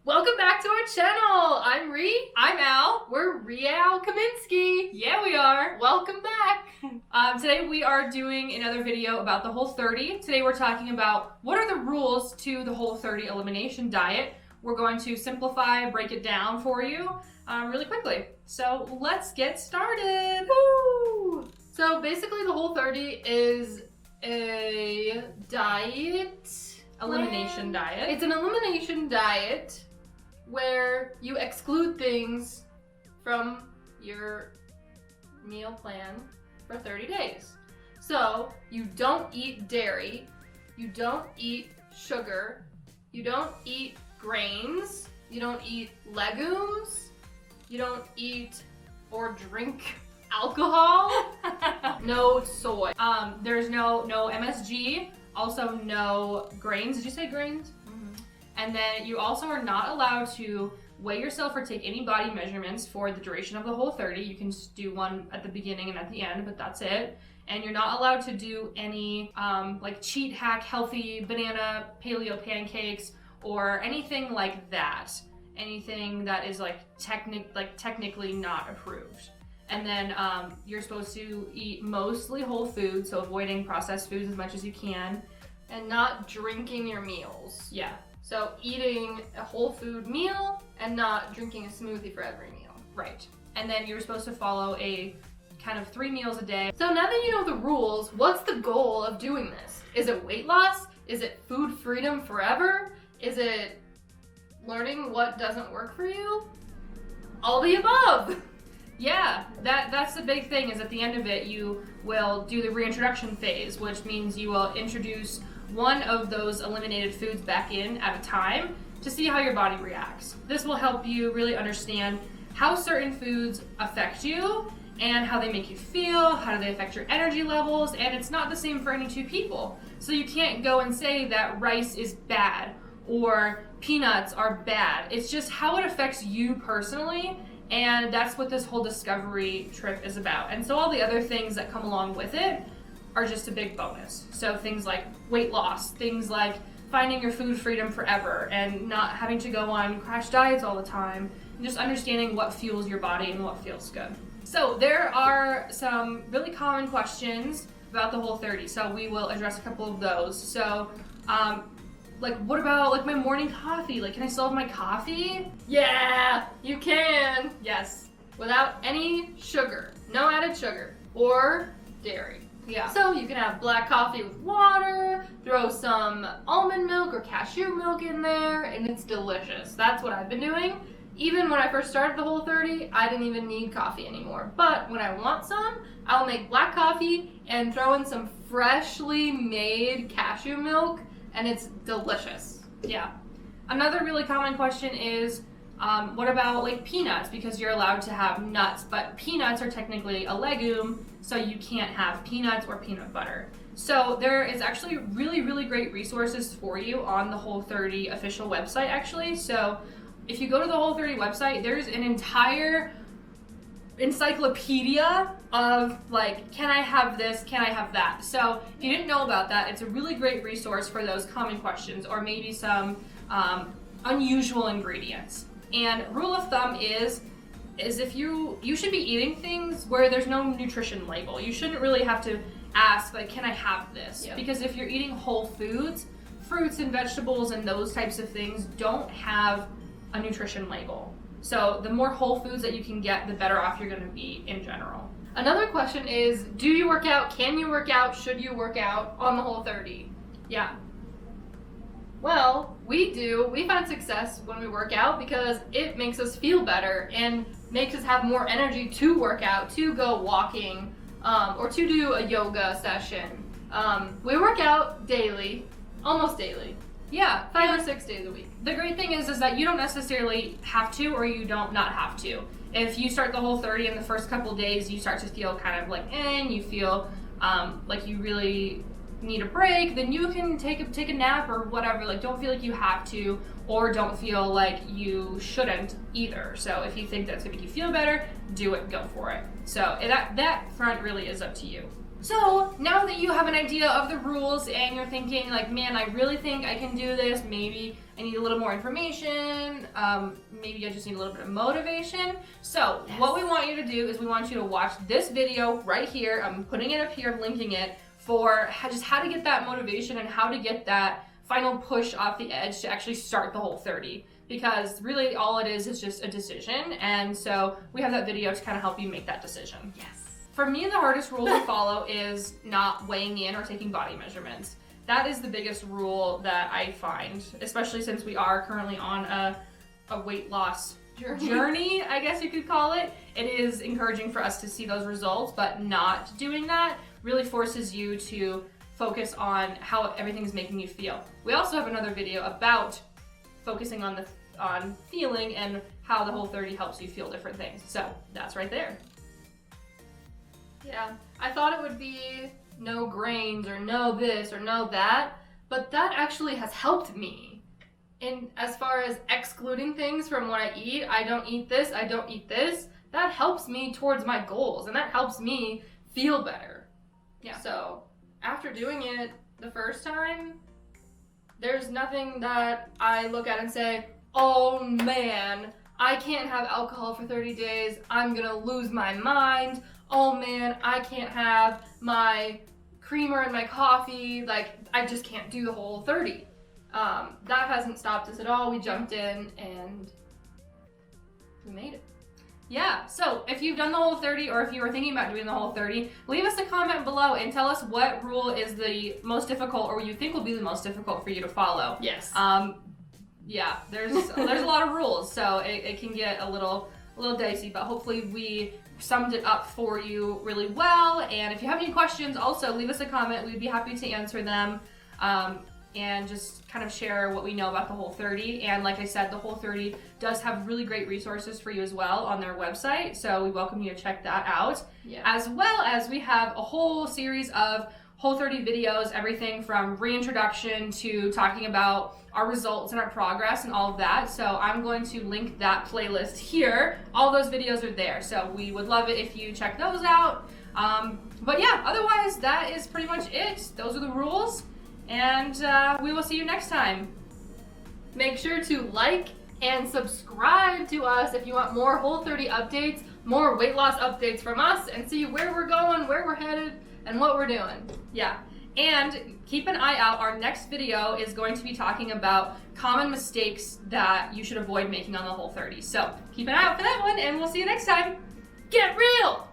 Welcome back to our channel. I'm Ree. I'm Al. We're Real Kaminsky. Yeah, we are. Welcome back. Today we are doing another video about the Whole30. Today we're talking about what are the rules to the Whole30 elimination diet. We're going to simplify, break it down for you really quickly. So let's get started. Woo! So basically the Whole30 is a diet. Elimination diet. It's an elimination diet where you exclude things from your meal plan for 30 days. So you don't eat dairy, you don't eat sugar, you don't eat grains, you don't eat legumes, you don't eat or drink alcohol, no soy. There's no MSG, also no grains. Did you say grains? And then you also are not allowed to weigh yourself or take any body measurements for the duration of the Whole30. You can just do one at the beginning and at the end, but that's it. And you're not allowed to do any like cheat hack healthy banana paleo pancakes or anything like that. Anything that is technically not approved. And then you're supposed to eat mostly whole foods, so avoiding processed foods as much as you can. And not drinking your meals. Yeah. So eating a whole food meal and not drinking a smoothie for every meal. Right. And then you're supposed to follow a kind of 3 meals a day. So now that you know the rules, what's the goal of doing this? Is it weight loss? Is it food freedom forever? Is it learning what doesn't work for you? All the above. Yeah, that's the big thing, is at the end of it you will do the reintroduction phase, which means you will introduce one of those eliminated foods back in at a time to see how your body reacts. This will help you really understand how certain foods affect you and how they make you feel, how do they affect your energy levels, and it's not the same for any two people. So you can't go and say that rice is bad or peanuts are bad. It's just how it affects you personally. And that's what this whole discovery trip is about. And so all the other things that come along with it are just a big bonus. So things like weight loss, things like finding your food freedom forever and not having to go on crash diets all the time, and just understanding what fuels your body and what feels good. So there are some really common questions about the Whole30. So we will address a couple of those. So what about my morning coffee? Can I still have my coffee? Yeah, you can. Yes. Without any sugar. No added sugar. Or dairy. Yeah. So you can have black coffee with water, throw some almond milk or cashew milk in there, and it's delicious. That's what I've been doing. Even when I first started the Whole30, I didn't even need coffee anymore. But when I want some, I'll make black coffee and throw in some freshly made cashew milk, and it's delicious. Yeah. Another really common question is, what about peanuts? Because you're allowed to have nuts, but peanuts are technically a legume, so you can't have peanuts or peanut butter. So there is actually really, really great resources for you on the Whole30 official website, actually. So if you go to the Whole30 website, there's an entire encyclopedia of can I have this, can I have that? So if you didn't know about that, it's a really great resource for those common questions or maybe some unusual ingredients. And rule of thumb is if you should be eating things where there's no nutrition label. You shouldn't really have to ask can I have this? Yeah. Because if you're eating whole foods, fruits and vegetables and those types of things don't have a nutrition label. So the more whole foods that you can get, the better off you're going to be in general. Another question is, do you work out? Can you work out? Should you work out on the Whole30? Yeah. Well, we do. We find success when we work out because it makes us feel better and makes us have more energy to work out, to go walking, or to do a yoga session. We work out daily, almost daily. Yeah, 5 or 6 days a week. The great thing is that you don't necessarily have to, or you don't not have to. If you start the Whole30 in the first couple days, you start to feel kind of and you feel like you really need a break, then you can take a nap or whatever. Don't feel like you have to, or don't feel like you shouldn't either. So if you think that's gonna make you feel better, do it, go for it. So that front really is up to you. So now that you have an idea of the rules and you're thinking like, man, I really think I can do this, maybe I need a little more information, maybe I just need a little bit of motivation. So what we want you to do is we want you to watch this video right here. I'm putting it up here, I'm linking it, for just how to get that motivation and how to get that final push off the edge to actually start the Whole30. Because really all it is just a decision, and so we have that video to kind of help you make that decision. Yes. For me, the hardest rule to follow is not weighing in or taking body measurements. That is the biggest rule that I find, especially since we are currently on a weight loss journey, I guess you could call it. It is encouraging for us to see those results, but not doing that really forces you to focus on how everything's making you feel. We also have another video about focusing on feeling and how the Whole30 helps you feel different things. So that's right there. Yeah, I thought it would be no grains or no this or no that, but that actually has helped me. And as far as excluding things from what I eat, I don't eat this, I don't eat this, that helps me towards my goals and that helps me feel better. Yeah. So after doing it the first time, there's nothing that I look at and say, oh man, I can't have alcohol for 30 days, I'm gonna lose my mind. Oh man, I can't have my creamer in my coffee, like I just can't do the Whole30. That hasn't stopped us at all. We jumped in and we made it. Yeah, so if you've done the Whole30 or if you were thinking about doing the Whole30, leave us a comment below and tell us what rule is the most difficult or you think will be the most difficult for you to follow. Yes. Yeah, there's a lot of rules, so it can get a little dicey, but hopefully we summed it up for you really well. And if you have any questions, also leave us a comment. We'd be happy to answer them and just kind of share what we know about the Whole30. And like I said, the Whole30 does have really great resources for you as well on their website, so we welcome you to check that out. Yeah. As well as we have a whole series of Whole30 videos, everything from reintroduction to talking about our results and our progress and all of that. So I'm going to link that playlist here. All those videos are there, so we would love it if you check those out. But yeah, otherwise that is pretty much it. Those are the rules, and we will see you next time. Make sure to like and subscribe to us if you want more Whole30 updates, more weight loss updates from us, and see where we're going, where we're headed, and what we're doing. Yeah, and keep an eye out. Our next video is going to be talking about common mistakes that you should avoid making on the Whole30. So keep an eye out for that one, and we'll see you next time. Get real!